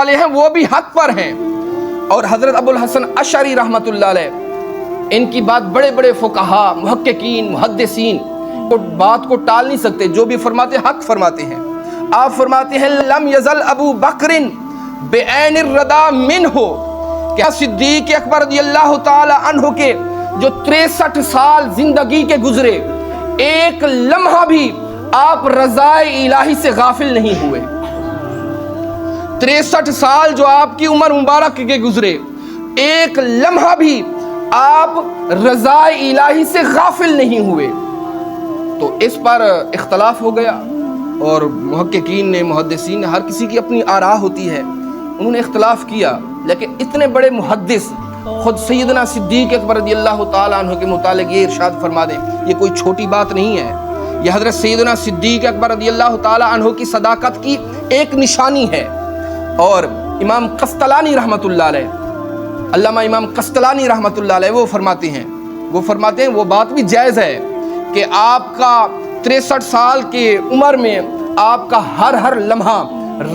والے ہیں وہ بھی حق پر ہیں، اور حضرت ابو الحسن اشعری رحمۃ اللہ علیہ، ان کی بات بڑے بڑے فقہا، محققین، محدثین بات کو ٹال نہیں سکتے، جو بھی فرماتے حق فرماتے ہیں۔ آپ فرماتے ہیں لم یزل ابو بکر بعین الردا منہ، کہ صدیق اکبر رضی اللہ تعالی عنہ کے جو 63 سال زندگی کے گزرے، ایک لمحہ بھی آپ رضائے الہی سے غافل نہیں ہوئے۔ 63 سال جو آپ کی عمر مبارک کے گزرے، ایک لمحہ بھی آپ رضائے الہی سے غافل نہیں ہوئے۔ تو اس پر اختلاف ہو گیا، اور محققین نے، محدثین نے، ہر کسی کی اپنی آراء ہوتی ہے، انہوں نے اختلاف کیا، لیکن اتنے بڑے محدث خود سیدنا صدیق اکبر رضی اللہ تعالیٰ عنہ کے متعلق یہ ارشاد فرما دیں، یہ کوئی چھوٹی بات نہیں ہے، یہ حضرت سیدنا صدیق اکبر رضی اللہ تعالیٰ عنہ کی صداقت کی ایک نشانی ہے۔ اور امام قسطلانی رحمۃ اللہ علیہ، علامہ امام قسطلانی رحمۃ اللہ علیہ وہ فرماتے ہیں وہ بات بھی جائز ہے کہ آپ کا 63 سال کی عمر میں آپ کا ہر لمحہ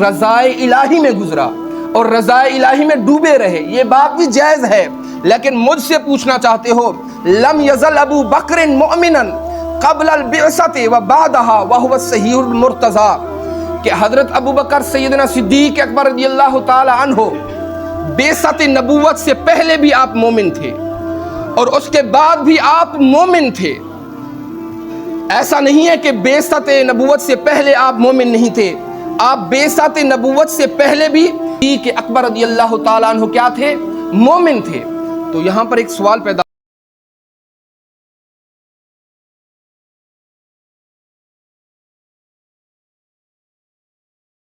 رضائے الہی میں گزرا اور رضائے الہی میں ڈوبے رہے، یہ بات بھی جائز ہے۔ لیکن مجھ سے پوچھنا چاہتے ہو، لم یزل ابو بکر مؤمنا قبل البعثۃ وبعدها وهو الصحیح المرتضی، کہ حضرت ابو بکر سیدنا صدیق اکبر رضی اللہ تعالی عنہ بعثت نبوت سے پہلے بھی آپ مومن تھے، اور اس کے بعد بھی آپ مومن تھے۔ ایسا نہیں ہے کہ بعثت نبوت سے پہلے آپ مومن نہیں تھے، آپ بعثت نبوت سے پہلے بھی صدیق اکبر رضی اللہ تعالیٰ عنہ کیا تھے؟ مومن تھے۔ تو یہاں پر ایک سوال پیدا